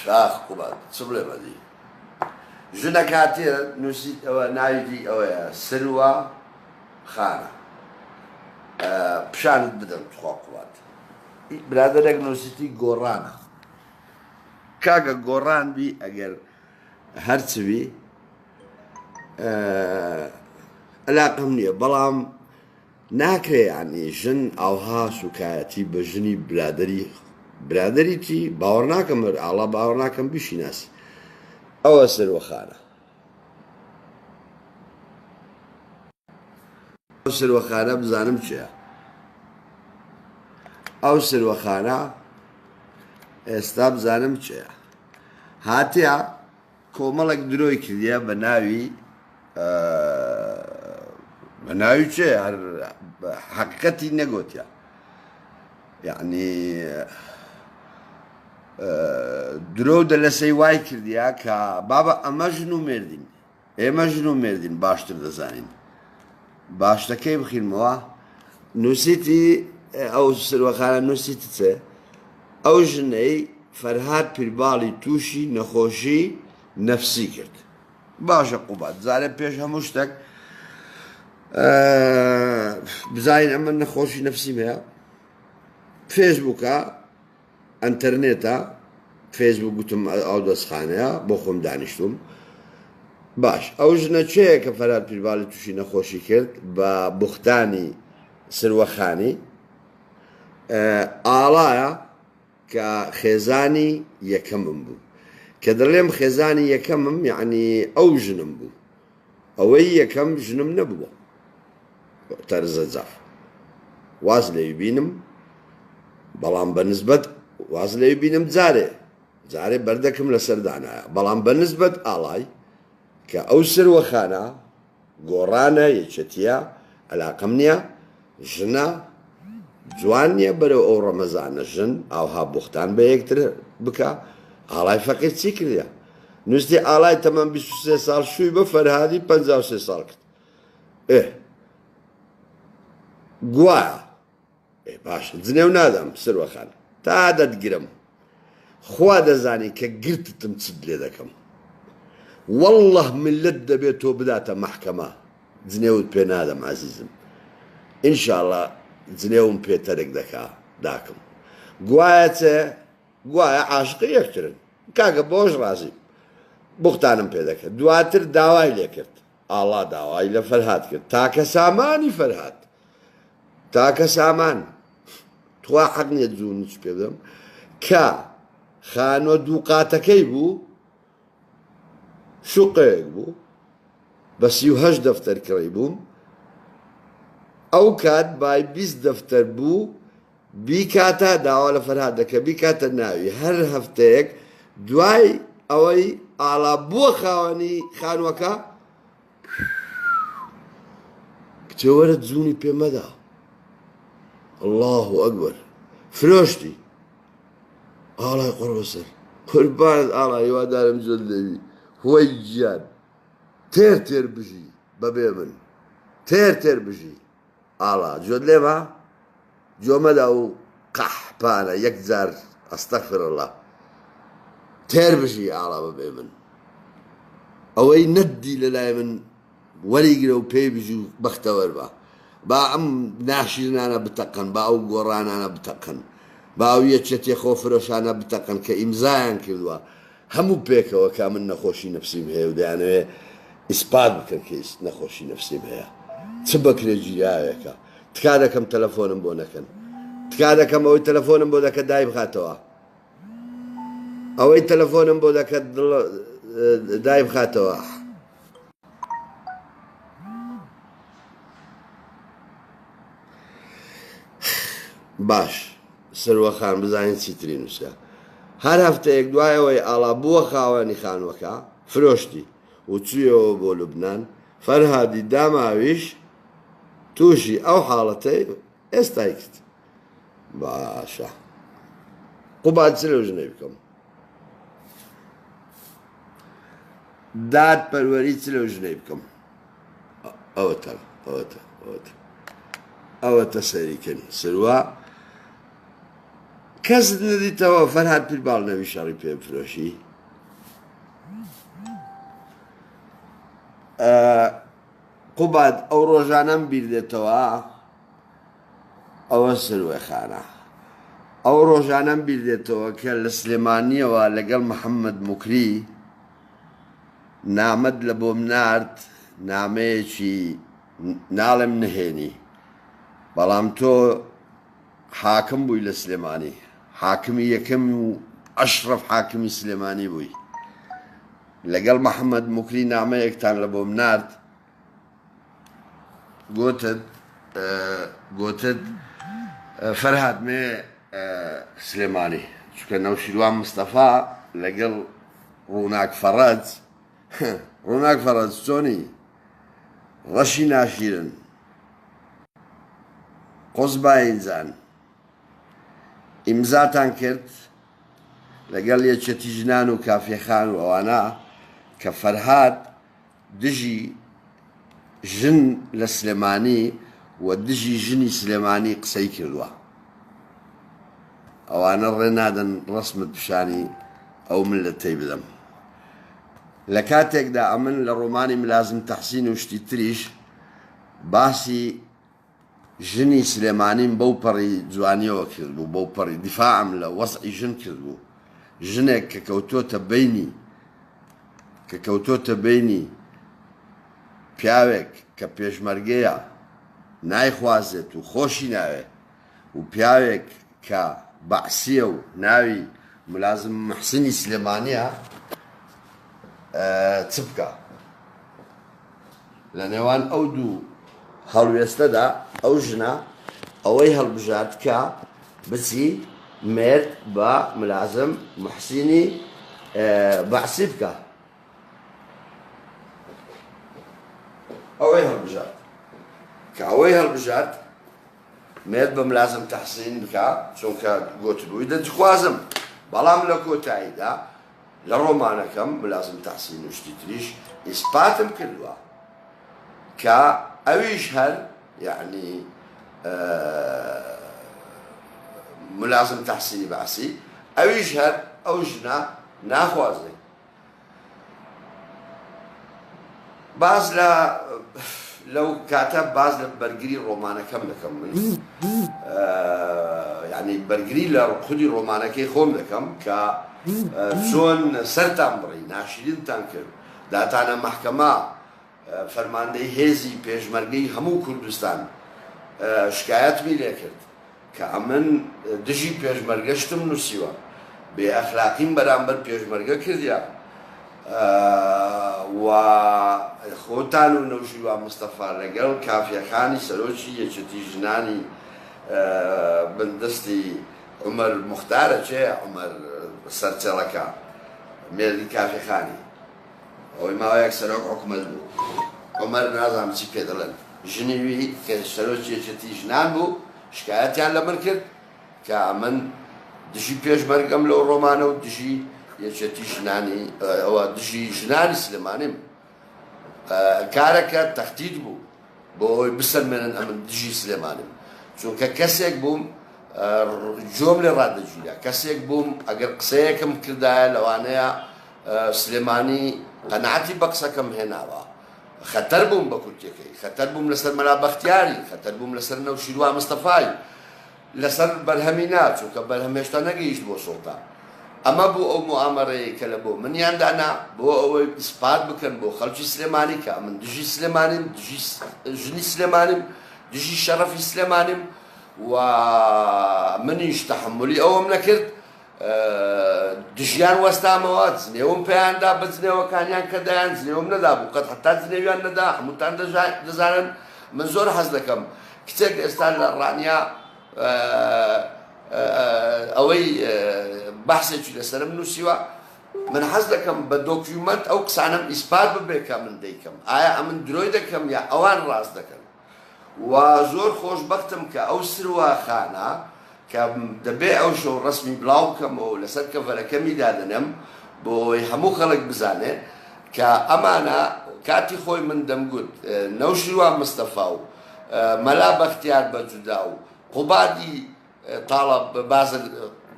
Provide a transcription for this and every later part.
شاخ قوبات سبلي مدي ژنە کاتێ نووسیت ئەوە ناویدی ئەوەیە سروە خانە پیشانت بدەم خوا قوات برادەرێک نووسیتی گۆڕانە کاگە گۆڕان بی ئەگەر هەرچوی علاقەم نییە بەڵام ناکرێ ینی ژن ئاوها سوکایەتی بە ژنی برادەری چی باوەڕ ناکەم ئاڵا باوەڕ ناکەم بیشی ناسی ئەوە سروەخانە ئەو سروەخانە بزانم چییە ئەو سروەخانە ئێستا بزانم چییە هاتیە کۆمەڵێک درۆی کردیە بە ناوی چێ حەقیقەتی نەگوتیە یعنی درۆ دەلەسەی وای کردیە کە بابە ئەمە ژن و مێردین ئێمە ژن و مێردین باشتر دەزانین باشتەکەی بخینمەوە نووسیتی ئەو سروەخانە نووسیتی چێ ئەو ژنەی فەرهاد پیرباڵی تووشی نەخۆشی نەفسی کرد باشە قوبات زارێ پێش هەموو شتێک بزانین ئەمە نەخۆشی نەفسیم هەیە فێسبووکە ئەنتەرنێتە فێسبوک گوتم ئەو دەستخانەیە بۆ خۆم دانیشتوم باش ئەو ژنە چێیە کە فەرهاد پیرباڵی تووشی نەخۆشی کرد بە بوختانی سروەخانی ئاڵایە کە خێزانی یەکەمم بوو کە دەڵێم خێزانی یەکەمم یعنی ئەو ژنم بوو ئەوەی یەکەم ژنم نەبووە تەرزە جاف واز لێوی بینم بەڵام بەنسبەت واز لێوی بینم جارێ بەردەکەم لە سەردانایە بەڵام بەنسبەت ئاڵای کە ئەو سروەخانە گۆڕانە یەکێتیە عەلاقەم نییە ژنە جوان نییە بەرەو ئەو ڕەمەزانە ژن ئاوها بوختان بە یەکتر بکە ئاڵای فەقیر چی کردە نووستی ئاڵای تەمەن 23 ساڵ شووی بە فەرهادی 53 ساڵ کرد گوایە باش جنێو نادەم سروەخان تا دەتگرم خوا دەزانی کە گرتتم چت لێ دەکەم وەڵڵەه ملت دەبێت تۆ بداتە مەحکەمە جنێوت پێ نادەم عەزیزم ئینشاڵڵا جنێوم پێتەرێک داکەم گوایە چێ گوایە عاشقی یەکترن کاکە بۆش ڕازیم بوختانم پێ دەکرد دواتر داوای لێ کرد ئاڵا داوای لە فەرهاد کرد تاکە سامانی فەرهاد تاکە سامان توا حەق نییە جوونیش پێ بدەم کە خانوە دووقاتەکەی بوو شوقەیەک بوو بە 38 دەفتەر کڕی بووم ئەو کات بای 20 دەفتەر بوو بیکاتە داوا لە فەرهاد دەکە بیکاتە ناوی هەر هەفتەیەک دوای ئەوەی ئاڵا بووە خاوەنی خانووەکە کچە وەرە جوونی پێمەدا الله ئەکبەر فرۆشتی ئاڵای قڕ بەسەر قوربانت ئاڵا هیوادارم جۆت لێوی هۆی گیان تێر بژی بەبێ من تێر بژی ئاڵا جۆت لێمە جۆمەدا و قەحپانە یەک جار ئەستەغفرڵڵا تێر بژی ئاڵا بەبێ من ئەوەی نەدی لەلای من وەریگرە و پێی بژی و بەختەوەر بە با ئەم ناشرینانە بتەقن با ئەو گۆڕانانە بتەقن با ئەو یەکێتی خۆفرۆشانە بتەقن کە ئیمزایان کردووە هەموو پێکەوە کا من نەخۆشی نەفسیم هەیە و دەیانەوێ ئیسپات بکەن کە نەخۆشی نەفسیم هەیە چ بەکرێجیاوێکە تکا دەکەم تەلەفۆنم بۆ نەکەن تکا دەکەم ئەوەی تەلەفۆنم بۆ دەکە دای بخاتەوە ئەوەی تەلەفۆنم بۆ دەکەت دای بخاتەوە باش سروەخان بزانین چیتری نووسە هەر هەفتەیەک دوایەوەی ئاڵا بووە خاوەنی خانووەکە فرۆشتی و چوویەوە بۆ لوبنان فەرهادی داماویش تووشی ئەو حاڵەتەی ئێستای کرد باشە قوبات چ لەو ژنەی بکەم داد پەروەری چ لەو ژنەی بکەم ئەوەتە سەریکەن سروە کەس نەدیتەوە فەرهاد پیرباڵ نەوی شەڕی پێ بفرۆشی قوباد ئەو ڕۆژانەم بیر دێتەوە ئەوە سروێخانە ئەو ڕۆژانەم بیر دێتەوە کە لە سلێمانیەوە لەگەڵ محەممەد موکری نامەد لە بۆم نارد نامەیەکی ناڵێم نهێنی بەڵام تۆ حاکم بووی لە سلێمانی حاکمی یەکەم و ئەشرەف حاکمی سلێمانی بووی لەگەڵ محەممەد موکری نامەیەکتان لە بۆم نارد گوتت فەرهاد مێ سلێمانی چونکە نەوشیروان مستەفا لەگەڵ ڕووناک فەڕەج ڕووناک فەڕەج چۆنی ڕەشی ناشیرن قۆز باینجان ئیمزاتان کرد لەگەڵ یەکێتی ژنان و کافێخان و ئەوانە کە فەرهاد دژی ژن لە سلێمانی و دژی ژنی سلێمانی قسەی کردووە ئەوانە ڕێنادەن ڕسمت پیشانی ئەو من لە تێی بدەم لە کاتێکدا ئەمن لە ڕۆمانی ملازم تەحسین و شتی تریش باسی ژنی سلێمانیم بەو پەڕی جوانیەوە کردبوو بەو پەڕی دیفاعم لە وەزعی ژن کردبوو ژنێک کە کەوتۆتە بینی پیاوێک کە پێشمەرگەیە نایخوازێت و خۆشی ناوێ و پیاوێک کە بەعسیە و ناوی ملازم محسنی سلێمانیە چ بکە لە نێوان ئەو دوو هەڵوێستەدا ئەو ژنە ئەوەی هەڵبژات کە بچی مرد بە ملازم محسینی بەعسی بکە ئەوەی هەڵبژات کە ئەوەی هەڵبژات مرد بە ملازم تەحسین بکە چونکە گوتبووی دەجخوازم بەڵام لە کۆتاییدا لە ڕۆمانەکەم ملازم تەحسین و شتی تریش ئیسپاتم کردووە کە ئەویش هەر یعنی ملازم تەحسینی بەعسی ئەویش هەر ئەو ژنە ناخوازێ باز لەو کاتە باز لە بەرگری ڕۆمانەکەم دەکەم من یعنی بەرگری لە خودی ڕۆمانەکەی خۆم دەکەم کە چۆن سەرتان بڕی ناشرینتان کرد داتانە مەحکەمە فەرماندەی هێزی پێشمەرگەی هەموو کوردستان شکایەتمی لێ کرد کە ئەمن دژی پێشمەرگەشتم نووسیوە بێ ئەخلاقیم بەرامبەر پێشمەرگە کردیا و خۆتان و نەوشیروان مستەفا لەگەڵ کافیەخانی سەرۆکی یەکێتی ژنانی بندستی عومەر موختارە چێ عومەر سەرچەڵەکە مێردی کافیەخانی ئەوەی ماوەیەک سەرۆک حکومەت بوو عومەر نازانم چی پێ دەڵێن ژنیوی کە سەرۆکی یەکێتی ژنان بوو شکایەتیان لە من کرد کە من دژی پێشمەرگەم لەو ڕۆمانە و دژی یەکێتی ژنانی ئەوە دژی ژنانی سلێمانیم کارەکە تەختید بوو بۆ ئەوەی بسەلمێنن ئەمن دژی سلێمانیم چونکە کەسێک بووم جۆم لێ ڕادەگیرە کەسێک بووم ئەگەر قسەیەکم کردایە لەوانەیە سلێمانی قەناعەتی بە قسەکەم هێناوە خەتەر بووم بە کورتەکەی خەتەر بووم لەسەر مەلا بەختیاری خەتەر بووم لەسەر نەوشیروان مستەفای لەسەر بەرهەمی چونکە بەرهەم هێشتا نەگەیشت بۆ سوڵتان ئەمە بوو ئەو موامەرەیە کە لە بۆ منیاندانا بۆ ئەوەی ئیسپات بکەن بۆ خەڵکی سلێمانی کە من دژی سلێمانیم دژی ژنی سلێمانیم دژی شەڕەفی سلێمانیم و منیش تەحملی ئەوەم نەکرد دژیان وەستامەوە جنێوم پێیاندا بە جنێوەکانیان کە دایان جنێوم نەدا بوو قەت حتا جنێویان نەدا هەمووتان دەزانن من زۆر حەز دەکەم کچێک ئێستا لە ڕانیا ئەوەی بەحسێکی لەسەرم نووسیوە من حەز دەکەم بە دۆکیومەنت ئەو قسانەم ئیسپات ببێ کە من دەیکەم ئایا ئەمن درۆی دەکەم یا ئەوان ڕاست دەکەن و زۆر خۆشبەختم کە ئەو سروواخانە کە دەبێ ئەو شەو ڕسمی بڵاو بکەمەوە لەسەر کەڤەرەکەمی دادنم بۆ ئەوەی هەموو خەڵک بزانێ کە ئەمانە کاتی خۆی من دەمگوت نەوشیروان مستەفا و مەلا بەختیار بەجودا و قوبادی تاڵە بازل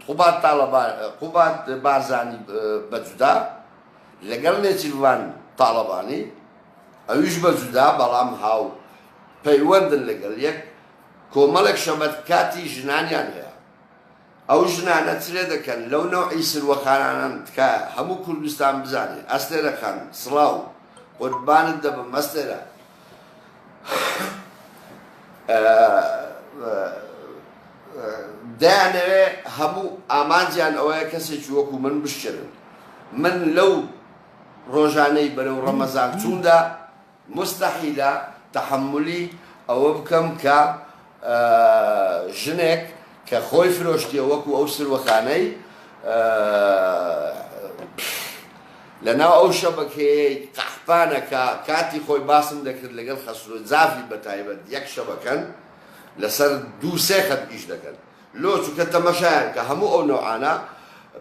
قوبات طالبان قوبات بارزاني بجودا لەگەڵ نێچیروان تاڵەبانی ئەویش بەجودا بەڵام هاو پەیوەندن لەگەڵ یەک کۆمەڵێک شەمەت کاتی ژنانیان هەیە ئەو ژنانە چرێ دەکەن لەو نەوعی سروەخانانان کە هەموو کوردستان بزانێ ئەستێرەخان سڵاو قوربانت دەبم مەستێرە دەیانەوێ هەموو ئامانجیان ئەوەیە کەسێکی وەکو من بشکرن من لەو ڕۆژانەی بەرەو ڕەمەزان چووندا مستەحیلە تەحملی ئەوە بکەم کە ژنێک کە خۆی فرۆشتیە وەکو ئەو سروەخانەی لەناو ئەو شەبەکەیەی قەحپانە کە کاتی خۆی باسم دەکرد لەگەڵ خەسرۆ جافی بەتایبەت یەک شەبەکەن لەسەر دوو سێ خەت ئیش دەکەن لۆ چووکە تەمەشایان کە هەموو ئەو نەوعانە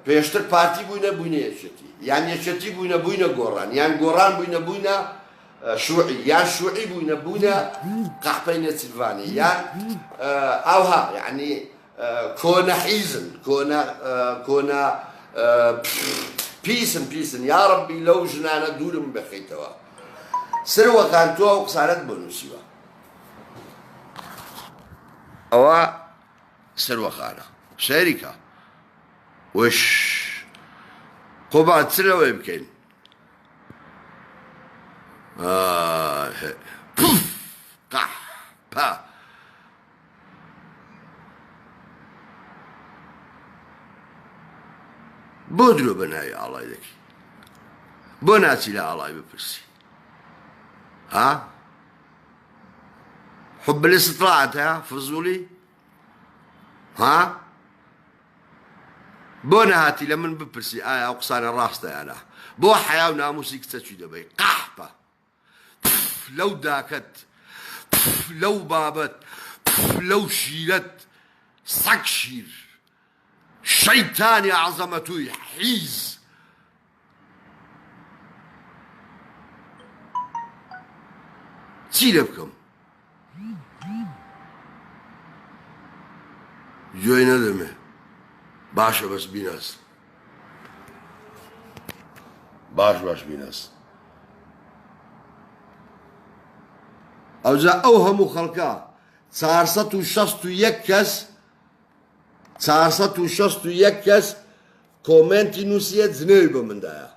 پێشتر پارتی بووینە یەکێتی یان یەکێتی بووینە گۆڕان یان گۆڕان بووینە شوعی یان شوعی بووینە قەحپەی نێچیروانی یان ئەوها یعنی کۆنە حیزن کۆنە پیسن یا ڕەبی لەو ژنانە دوورم بخەیتەوە سروەخان تۆ ئەو قسانەت بۆ نووسیوە ئەوە سروەخانە سەیریکە وش قوبان چرەوەی بکەین قەح پا بۆ درۆ بە ناوی ئاڵای دەکەی بۆ ناچی لە ئاڵای بپرسی ها حب الاستطلاعت هەیە فزوولی ها بۆ نەهاتی لە من بپرسی ئایا ئەو قسانە ڕاستە یانە بۆ حیا و ناموسی کچەکی دەبەی قەحپە لەو داکەت لەو بابەت لەو شیرەت سەگ شیر شەیتانی عەزەمەتووی حیز چی لێ بکەم گوێی نەدەمێ باشە بەس بیناس باش بیناس ئەوجا ئەو هەموو خەڵکە 461 کەس 461 کەس کۆمنتی نووسیە جنێوی بە مندایە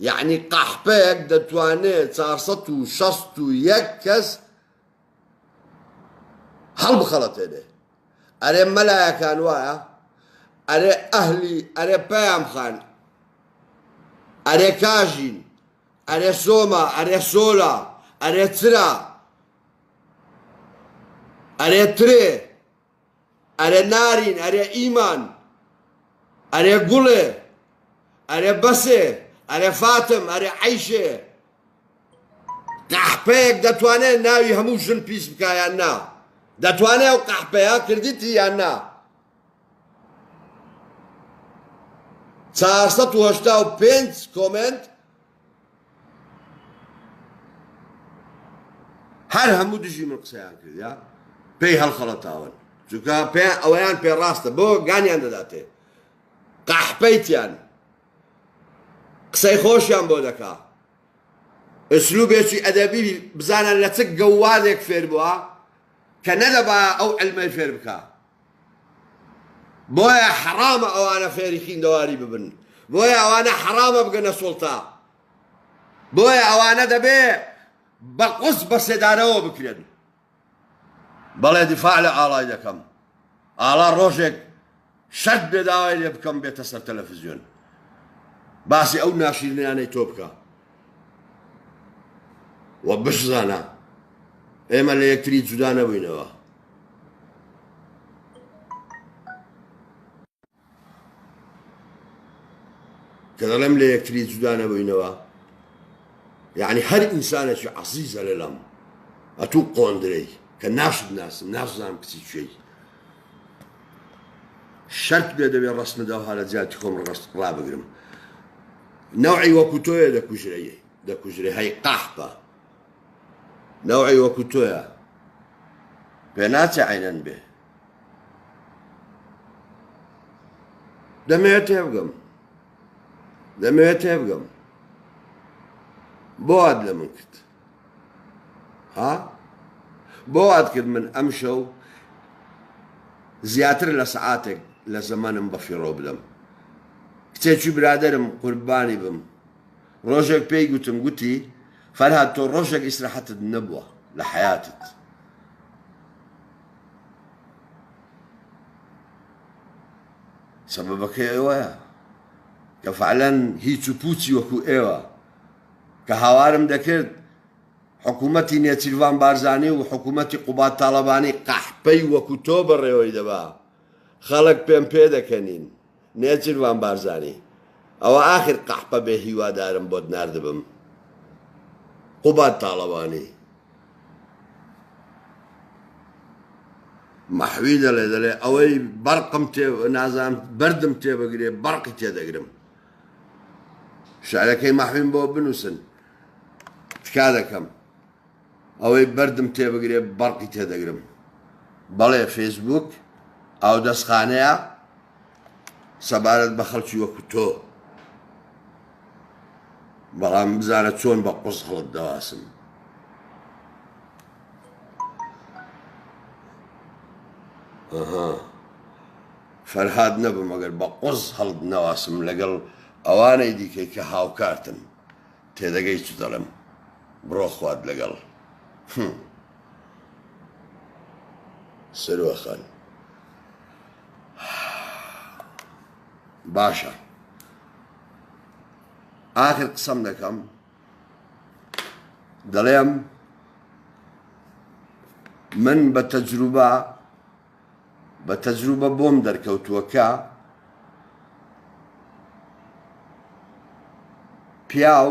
یعنی قەحپەیەک دەتوانێت 461 کەس هەڵبخەڵەتێنێ ئەرێ مەلایەکان وایە ئەرێ ئەهلی ئەرێ پەیام خان ئەرێ کاژین ئەرێ سۆمە ئەرێ سۆلا ئەرێ چرا ئەرێ ترێ ئەرێ نارین ئەرێ ئیمان ئەرێ گوڵێ ئەرێ بەسێ ئەرێ فاتم ئەرێ عەیشێ قەحپەیەک دەتوانێت ناوی هەموو ژن پیس بکە یان نا دەتوانێت ئەو قەحپەیە کردیتی یان نا 485 کۆمنت هەر هەموو دژی من قسەیان کرد یا پێی هەڵخەڵەتاون چونکە ئەوەیان پێڕاستە بۆ گانیان دەداتێ قەحپەیتیان قسەی خۆشیان بۆ دەکا ئەسلوبێکی ئەدەبی بزانن لە چ گەوادێک فێر بووە کە نەدەبا ئەو عیلمەی فێر بکە بۆیە حرامە ئەوانە فێری خوێندەواری ببن بۆیە ئەوانە حرامە بگەنە سوڵتا بۆیە ئەوانە دەبێ بە قوس بە سێدارەوە بکرێن بەڵێ دیفاع لە ئاڵای دەکەم ئاڵا ڕۆژێک شەرت بێداوای لێ بکەم بێتە سەر تەلەڤیزیۆن باسی ئەو ناشرینیانەی تۆ بکە وە بشزانە ئێمە لە یەکتری جودا نەبووینەوە کە دەڵێم لە یەکتری جودا نەبووینەوە یعنی هەر ئینسانێکی عەزیزە لەلەم ئەتوو قۆندرەی کە ناشت ناسم نازانم کچی کوێی شەرت بێ دەبێ ڕەسمەدا هەڵە جیاتی خۆم ڕابگرم نەوعی وەکو تۆیە دەکوژرێ هەی قەحپە نەوعی وەکو تۆیە پێ ناچێ عەینەن بێ دەمەوێت تێبگەم دەمەوێت تێبگەم بۆ وات لە من کرد ها بۆ وات کرد من ئەم شەو زیاتر لە سەعاتێک لە زەمانم بەفیڕۆ بدەم کچێکی برادەرم قوربانی بم ڕۆژێک پێی گوتم گوتی فەرهاد تۆ ڕۆژێک ئیسراحەتت نەبووە لە حەیاتت سەبەبەکەی ئێوەیە کە فعلەن هیچ و پوچی وەکو ئێوە کە هاوارم دەکرد حکوومەتی نێچیروان بارزانانی و حکوومەتی قوبات تاڵەبانی قەحپەی وەکو تۆ بەڕێوەی دەبا خەڵک پێم پێ دەکەنین نێچیروان بارزانانی ئەوە ئاخر قەحپە بێ هیوادارم بۆت ناردبم قوبات تاڵەبانی مەحوی دەڵێ ئەوەی بەرقم تێ نازانم بەردم تێبگرێ بەرقی تێدەگرم شعرەکەی مەحویم بۆ بنووسن تکا دەکەم ئەوەی بەردم تێبگرێ بەرقی تێدەگرم بەڵێ فێسبووک ئەو دەستخانەیە سەبارەت بە خەڵکی وەکو تۆ بەڵام بزانە چۆن بە قوس هەڵت دەواسم فەرهاد نەبم ئەگەر بە قوس هەڵت نەواسم لەگەڵ ئەوانەی دیکەی کە هاوکارتن تێدەگەی چ دەڵێم بڕۆ خوات لەگەڵ سەروەخان باشە ئاخر قسەم دەکەم دەڵێم من بە تەجروبە بۆم دەرکەوتووەکە پیاو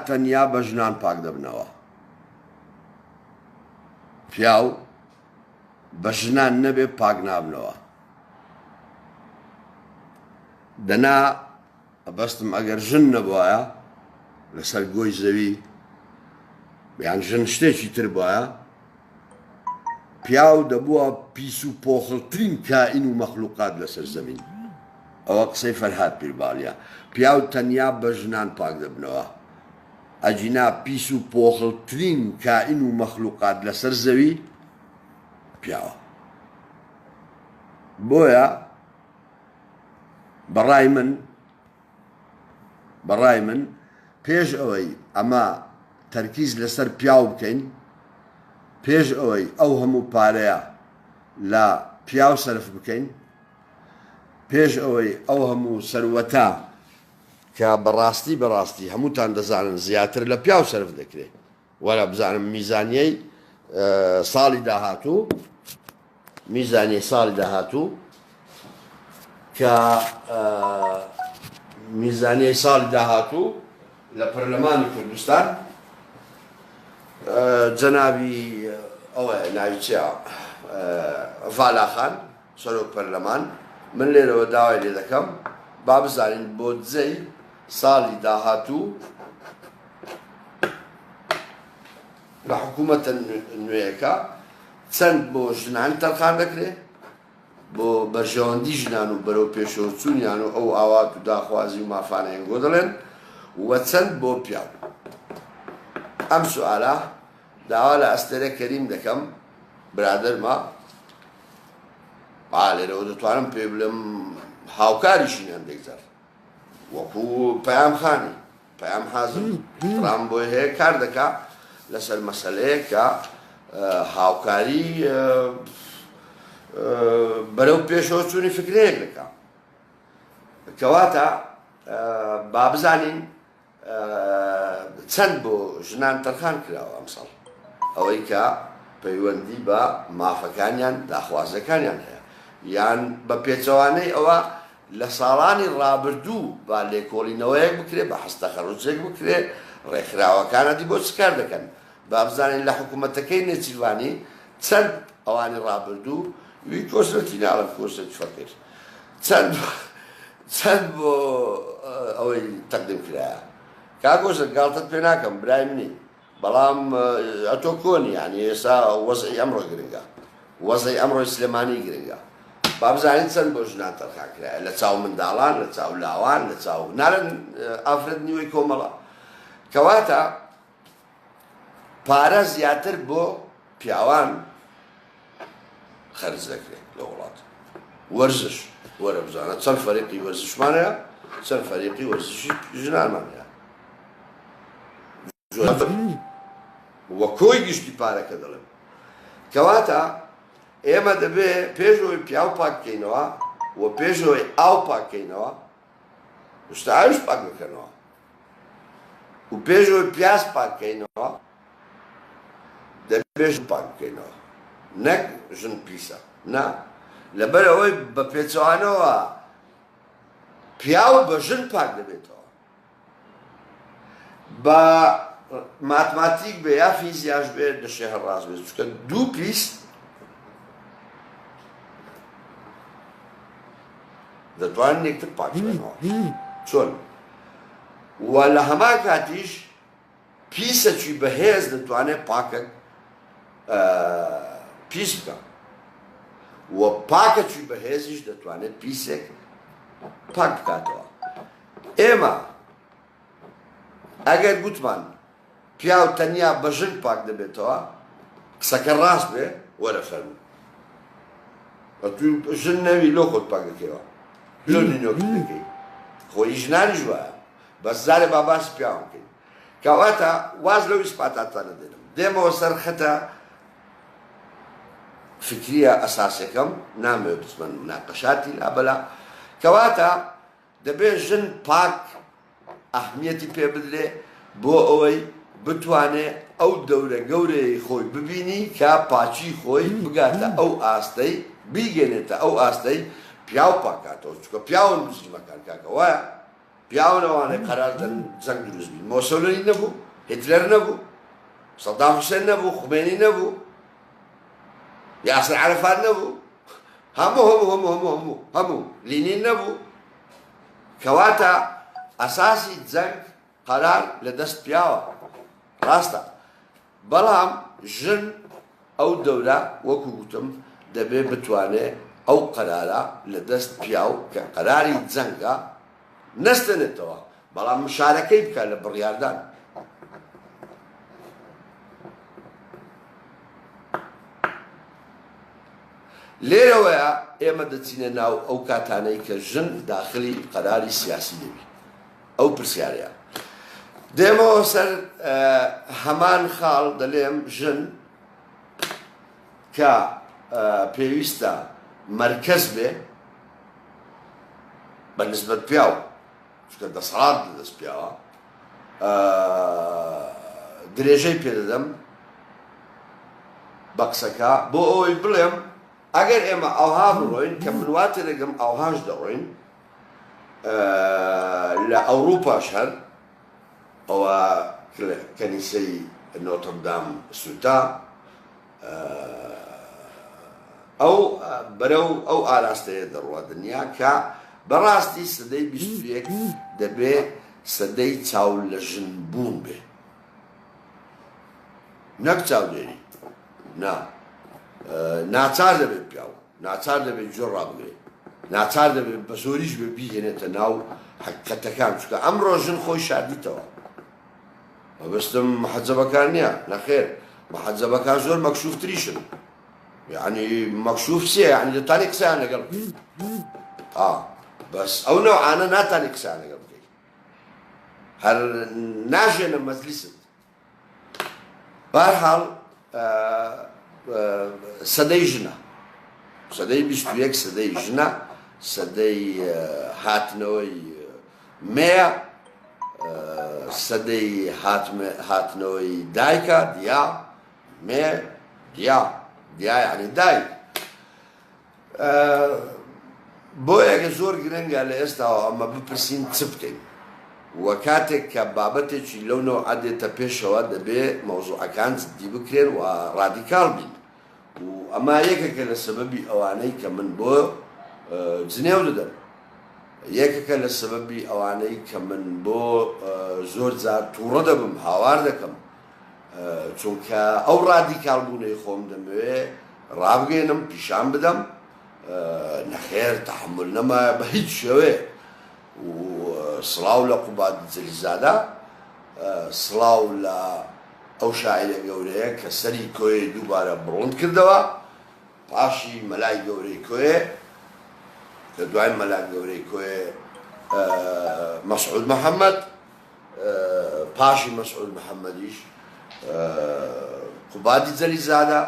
تەنیا بە ژنان پاک دەبنەوە پیاو بە ژنان نەبێ پاک نابنەوە دەنا بەستم ئەگەر ژن نەبووایە لەسەر گۆی زەوی یان ژن شتێکی تر بووایە پیاو دەبووە پیس و پۆخڵترین کائین و مەخلوقات لەسەر زەمین ئەوە قسەی فەرهاد پیرباڵیە پیاو تەنیا بە ژنان پاک دەبنەوە ئەجینا پیس و پۆخڵترین کائین و مەخلوقات لەسەر زەوی پیاوە بۆیە بەڕای من پێش ئەوەی ئەمە تەرکیز لەسەر پیاو بکەین پێش ئەوەی ئەو هەموو پارەیە لە پیاو سەرف بکەین پێش ئەوەی ئەو هەموو سەروەتە کە بەڕاستی هەمووتان دەزانن زیاتر لە پیاو سەرف دەکرێت وەرە بزانم میزانیەی ساڵی داهاتوو کە میزانیەی ساڵی داهاتوو لە پەرلەمانی کوردستان جەنابی ئەوە ناوی چیە ڤالاخان سەرۆک پەرلەمان من لێرەوە داوای لێ دەکەم با بزانین بۆ دزەی ساڵی داهاتوو لە حکوومەتە نوێیەکە چەند بۆ ژنان تەرخان دەکرێت بۆ بەرژەوەندی ژنان و بەرەو پێشەوە چوونیان و ئەو ئاوات و داخوازی و مافانەیان گۆ دەڵێن وە چەند بۆ پیاو ئەم سوالە داوا لە ئەستێرە کەریم دەکەم برادەرمە لێرەوە دەتوانم پێ بڵێم هاوکاریشینیان دێکجار وەکو پەیام خانی پەیام حازم ڕام بۆی هەیە کار دەکا لەسەر مەسەلەیە کە هاوکاری بەرەو پێشەوە چوونی فکرەیەک دەکا کەواتە با بزانین چەند بۆ ژنان تەرخان کراوە ئەمساڵ ئەوەی کە پەیوەندی بە مافەکانیان داخوازەکانیان هەیە یان بە پێچەوانەی ئەوە لە ساڵانی ڕابردوو با لێکۆڵینەوەیەک بکرێت بە هەستەخەڕوجێک بکرێت ڕێکخراوەکانەتی بۆ چکار دەکەن با بزانین لە حکوومەتەکەی نێچیروانی چەند ئەوانی ڕابردوو وی کۆسەتی ناڵم کۆسەتی فەقیر چەند بۆ ئەوەی تەقدیم کرایە کاکۆسە گاڵتت پێ ناکەم برای منی بەڵام ئەتۆ کۆنی یعنی ئێستا وەزعی ئەمڕۆ گرنگە وەزعی ئەمڕۆی سلێمانی گرنگە بابزانین چەند بۆ ژنان تەرخانکرایە لە چاو منداڵان لە چاو لاوان لە چاو نارن ئافرەتنیوەی کۆمەڵە کەواتە پارە زیاتر بۆ پیاوان خەرج دەکرێت لە وڵات وەرزش وەرە بزانە چەند فەریقی وەرزشمانەیە چەند فەریقی وەرزشی ژنانمانەیە وە کۆی گشتی پارەکە دەڵێن کەواتە ئێمە دەبێ پێشەوەی پیاو پاک بکەینەوە و پێشەوەی ئاو پاک بکەینەوە شتا ئاویش پاک بکەنەوە و پێشەوەی پیاز پاک بکەینەوە دەبێ ژن پاک بکەینەوە نەک ژن پیسە نا لەبەرەوەی بە پێچەوانەوە پیاو بە ژن پاک دەبێتەوە بە ماتماتیک بێ یا فیزیاش بێ دەشێ هەڕاست بێت چونکە دوو پیس دەتوانن یەکتر پاک بکەنەوە چۆن و لە هەمان کاتیش پیسەکی بەهێز دەتوانێت پاکە پیس بکە و پاکەکی بەهێزیش دەتوانێت پیسێک پاک بکاتەوە ئێمە ئەگەر گوتمان پیاو تەنیا بە ژن پاک دەبێتەوە قسەکە ڕاست بێ وەرە فەرموو تو ژن نەوی لۆ خۆت پاک دەکەیەوە لۆ نینۆکی دەکەی خۆی ژنانیش وایە بەس زارێ با باسی پیاوە بکەین کەواتە واز لەو ئیسپاتاتانە دێنم دێمەوە سەر خەتە فکریە ئەساسەکەم نامەوێت بچمەن مناقەشاتی لابەلا کەواتە دەبێت ژن پاک ئەهمیەتی پێ بدرێ بۆ ئەوەی بتوانێت ئەو دەورە گەورەی خۆی ببینی کە پاچی خۆی بگاتە ئەو ئاستەی بیگەنێتە ئەو ئاستەی پیاو پاکاتەوە چونکە پیاون مسلمەکان کاکە وایە پیاونەوانەی قەرار دەن جەنگ دروست بین مۆسۆلینی نەبوو هیتلەر نەبوو سەدام حوسێن نەبوو خومێنی نەبوو یاسر عەرەفات نەبوو هەموو لینین نەبوو کەواتە ئەساسی جەنگ قەرار لە دەست پیاوە ڕاستە بەڵام ژن ئەو دەورە وەکو گوتم دەبێ بتوانێت ئەو قەرارە لە دەست پیاو کە قەراری جەنگە نەستێنێتەوە بەڵام مشارەکەی بکە لە بڕیاردان لێرەوەیە ئێمە دەچینە ناو ئەو کاتانەی کە ژن داخلی قەراری سیاسی دەبی ئەو پرسیارەیە دێمەوە سەر هەمان خاڵ دەڵێم ژن کە پێویستە مەرکەز بێ بە نسبەت پیاو چونکە دەسەڵات لەدەست پیاوە درێژەی پێدەدەم بە قسەکە بۆ ئەوەی بڵێم ئەگەر ئێمە ئەوها بڕۆین کە من وا تێدەگەم ئەوهاش دەڕۆین لە ئەوروپاش هەر ئەوە کەنیسەی نۆتردام سوتا ئەو بەرەو ئەو ئاراستەیە دەڕوە دنیا کە بەڕاستی سەدەی 21 دەبێت سەدەی چاو لە ژن بوون بێ نەک چاودێری نا ناچار دەبێت پیاو ناچار دەبێت جۆ ڕابگرێت ناچار دەبێت بە زۆریش بێ بیهێنێتە ناو حقیقەتەکان چونکە ئەمڕۆ ژن خۆی شاردیتەوە مەبەستم محەجەبەکان نییە نەخێر محەجەبەکان زۆر مەکشوفتریشن یعنی مەکشوف چییە یعنی دەتوانێت قسەیان لەگەڵ بکەیت بەس ئەو نەوعانە ناتوانێت قسەیان لەگەڵ بکەیت هەر ناژێنە مەجلیست بەهەرحاڵ سەدەی ژنە سەدەی 21 سەدەی ژنە سەدەی هاتنەوەی مێیە سەدەی هاتنەوەی دایکە دیا مێ دیا یعنی دایک بۆ یەکە زۆر گرنگە لە ئێستاوە ئەمە بپرسین چ بکەین وە کاتێک کە بابەتێکی لەو نەوعە دێتە پێشەوە دەبێ مەوزوعەکان جدی بکرێن و ڕادیکاڵ بین و ئەمە یەکێکە لە سەبەبی ئەوانەی کە من بۆ جنێو دەدەم یەکێکە لە سەبەبی ئەوانەی کە من بۆ زۆر جار تووڕە دەبم هاوار دەکەم چونکە ئەو ڕادیکاڵ بوونەی خۆم دەمەوێ ڕابگەێنم پیشان بدەم نەخێر تەحمل نەمایە بە هیچ شێوێ و سڵاو لە قوباد جەلیزادە سڵاو لە ئەو شاعیرە گەورەیە کە سەری کۆیە دووبارە بڵند کردەوە پاشی مەلای گەورەی کۆیە کە دوای مەلای گەورەی کۆیە مەسعود محەممەد پاشی مەسعود محەممەدیش قوبادی جەلیزادە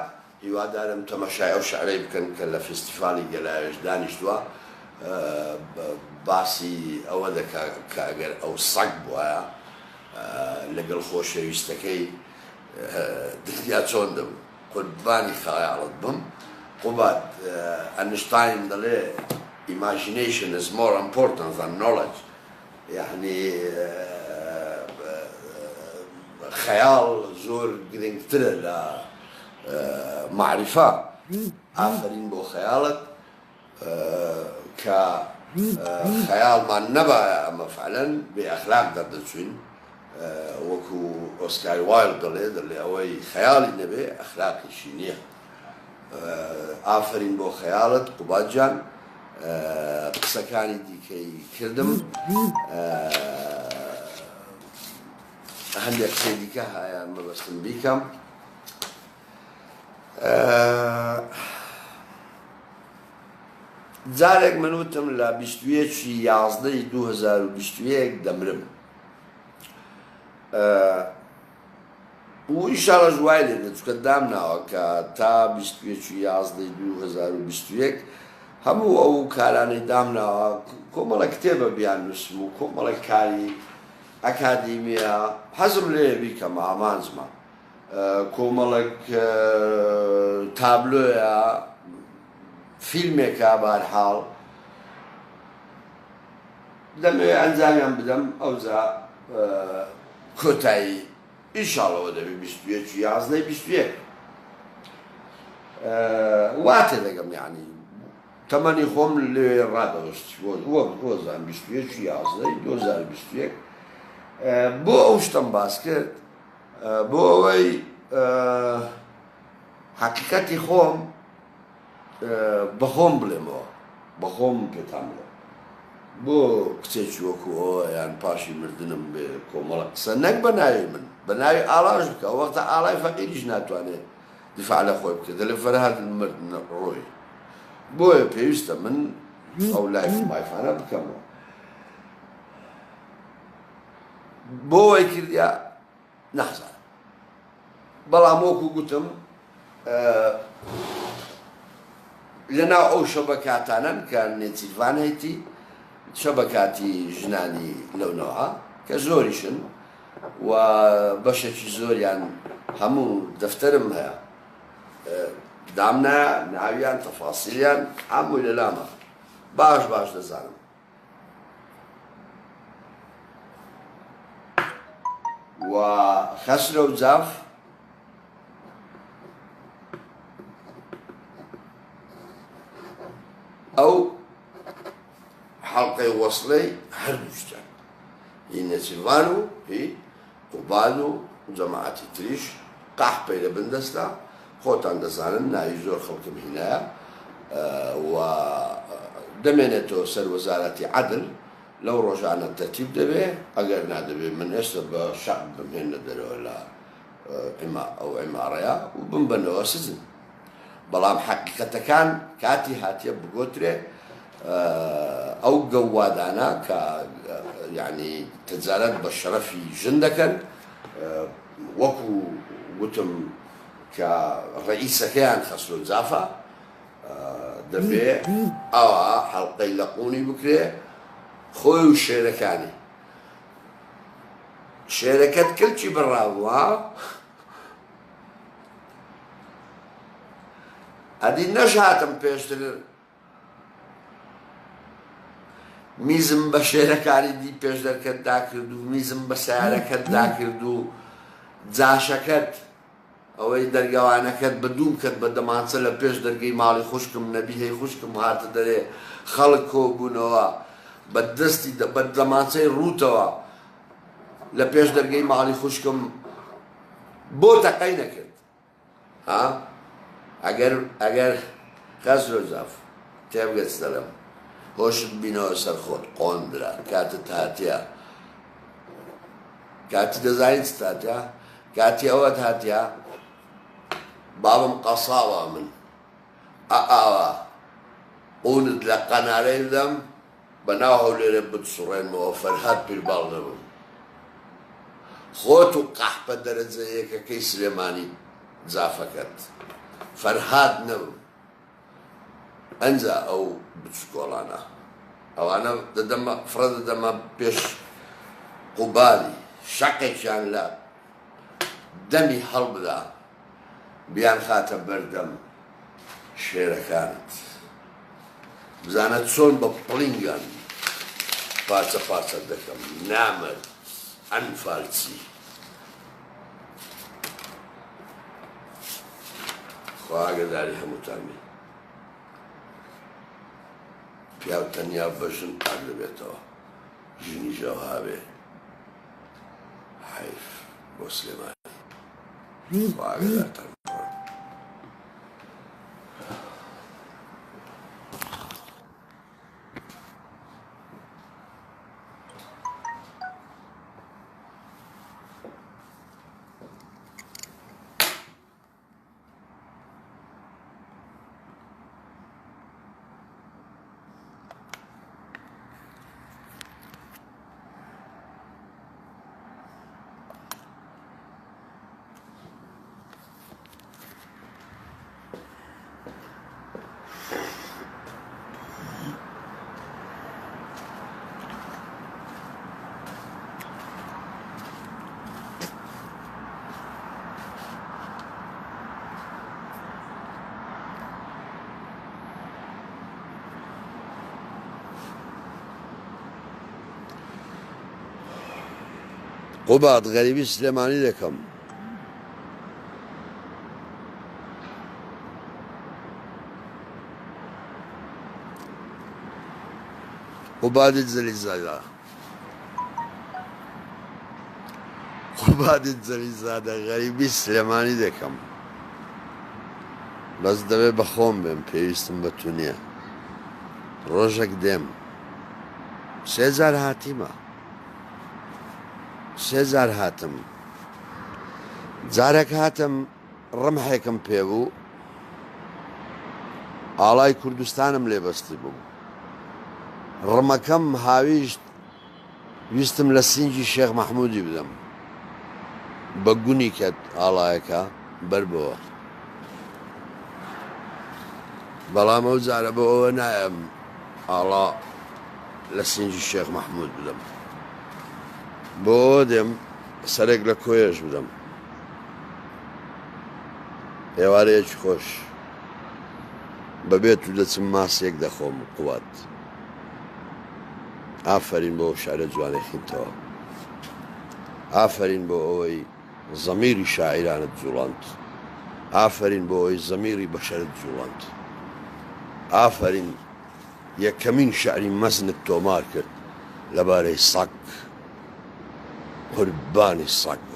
هیوادارم تەمەشای ئەو شعرەی بکەن کە لە فستیڤالی گەلایەش دانیشتووە باسی ئەوە دەکا کە ئەگەر ئەو سەگ بووایە لەگەڵ خۆشەویستەکەی دنیا چۆن دەبوو قوربانی خەیاڵت بم قوباد ئەنشتاین دەڵێ imagination is more important than knowledge یعنی خەیاڵ زۆر گرنگترە لە معرفە ئافرین بۆ خەیاڵت کە خەیاڵمان نەبایە ئەمە فعلەن بێ ئەخلاق دەردەچوین وەکو ئۆسکار وایلد دەڵێ ئەوەی خەیاڵی نەبێ ئەخلاقیشی نییە ئافرین بۆ خەیاڵت قوباد جان قسەکانی دیکەی کردم هەندێک قسەی دیکە هایان مەبەستم بیکەم جارێک من وتم لە 21/11/2021 دەمرم و ئینشاڵە ژوای لێ چکە دامناوە کە تا 21/11/2021 هەموو ئەو کارانەی دامناوە کۆمەڵە کتێبە بیان نووسم و کۆمەڵە کاری ئەکادیمیە حەزم لێ بیکەم ئامانجمە کۆمەڵک تابلۆیە فیلمێکە بەهەرحاڵ دەمەوێت ئەنجامیان بدەم ئەوجا کۆتایی ئینشاڵەوە دەبێت 21/11/21 واتێ دەگەم یعنی تەمەنی خۆم لێ ڕادەوەستی وەزان 21/11/2021 بۆ ئەو شتم باس کرد بۆ ئەوەی حەقیقەتی خۆم بەخۆم بڵێمەوە بەخۆم پێتان بڵێم بۆ کچێکی وەکو ئەوە یان پاشی مردنم بێ کۆمەڵە قسە نەک بە ناوی من بە ناوی ئاڵاژ بکە وەختە ئاڵای فەقیریش ناتوانێت دیفاع لە خۆی بکە دەڵێ فەرهاد مردن ڕۆی بۆیە پێویستە من ئەو لایف مایفانە بکەمەوە بۆ وای کردیا نەحزانم بەڵام وەکو گوتم لەناو ئەو شەبەکاتانن کە نێچیڤان هەیتی شەبەکاتی ژنانی لەونەوە کە زۆریشن و بەشێکی زۆریان هەموو دەفتەرم هەیە دامنایە ناویان تەفاسیلیان هەمووی لەلامە باش دەزانم و خەسرە و جاف ئەو حەڵقەی وەسڵەی هەردووشتان هی نەچیڤان و هی قوباد و جەماعەتی تریش قاحپەی لە بندەستا خۆتان دەزانن ناوی زۆر خەڵکم هینایە و دەمێنێتەوە سەر وەزارەتی عەدل لەو ڕۆژانە تەرتیب دەبێ ئەگەر نادەبێ من ئێستا بە شەق بمهێنە دەرەوە لە ئەو عیمارەیە و بمبەنەوە سزن بەڵام حەقیقەتەکان کاتی هاتیە بگۆترێ ئەو گەوادانە کە یعنی تجارەت بە شەرەفی ژن دەکەن وەکو گوتم کە ڕئیسەکەیان خەسرۆ جافە دەبێ ئەوە حەڵقەی لە قوونی بکرێ خۆی و شێرەکانی شێرەکەت کلچی بڕاوە ئەدی نەژاتم پێشتر میزم بە شێرەکانی دی پێش دەرکەت داکرد و میزم بە سیارەکەت داکرد و جاشەکەت ئەوەی دەرگاوانەکەت بەدوم کرد بە دەمانچە لە پێش دەرگەی ماڵی خوشکم نەبی هەی خوشکم هاتە دەرێ خەڵک کۆبوونەوە بە دەستی بە دەمانچەی ڕووتەوە لە پێش دەرگەی ماڵی خوشکم بۆ تەقەی نەکرد ئەگەر خەسرۆ جاف تێبگەت سەرم هۆشت بینەوە سەر خۆت قۆندرا کاتت هاتیە کاتی دەزانیت هاتیە کاتی ئەوەت هاتیە بابم قەساوە من ئاوا قونت لە قەنارەی بدەم بەناو هەولێرە بتسوڕێنمەوە فەرهاد پیرباڵ نەبم خۆت و قەحپە دەرەجە یەکەکەی سلێمانی جافەکەت فەرهاد نەبم ئەنجا ئەو بچکۆڵانە ئەوانە دەدەمە فرە دەدەمە پێش قوبالی شەقێکیان لە دەمی هەڵبدا بیان خاتە بەردەم شێرەکانت بزانە چۆن بە پڵینگان پارچە پارچە دەکەم نامەرد ئەنفالچی خوا ئاگاداری هەمووتانی پیاو تەنیا بەژن پاک دەبێتەوە ژنی ژەو هاوێ حیف بۆ سلێمانی خوا ئاگادارتان قوباد غەریبی سلێمانی دەکەم قوبادت زەلیزادە قوبادت زەلیزادە غەریبی سلێمانی دەکەم بەس دەبێ بە خۆم بێم پێویستم بە تو نییە ڕۆژێک دێم 3000 هاتیمە 3000 هاتم جارێک هاتم ڕەمحێکم پێبوو ئاڵای کوردستانم لێبەستی بوو ڕەمەکەم هاویشت ویستم لە سینگی شێخ مەحموودی بدەم بە گونی کەت ئاڵایەکە بەربەوە بەڵام ئەو جارە بە ئەوە نایەم ئاڵا لە سینگی شێخ مەحموود بدەم بۆ دێم سەرێک لە کۆیەش بدەم ئێوارەیەکی خۆش بەبێت و دەچم ماسێک دەخۆم قوات ئافرین بۆ شارە جوانێکینتەوە ئافرین بۆ ئەوەی زەمیری شاعیرانت جوڵاند ئافرین بۆ ئەوەی زەمیری بەشەرت جوڵاند ئافرین یەکەمین شعری مەزنت تۆمار کرد لەبارەی سەگ قوربانی سەگ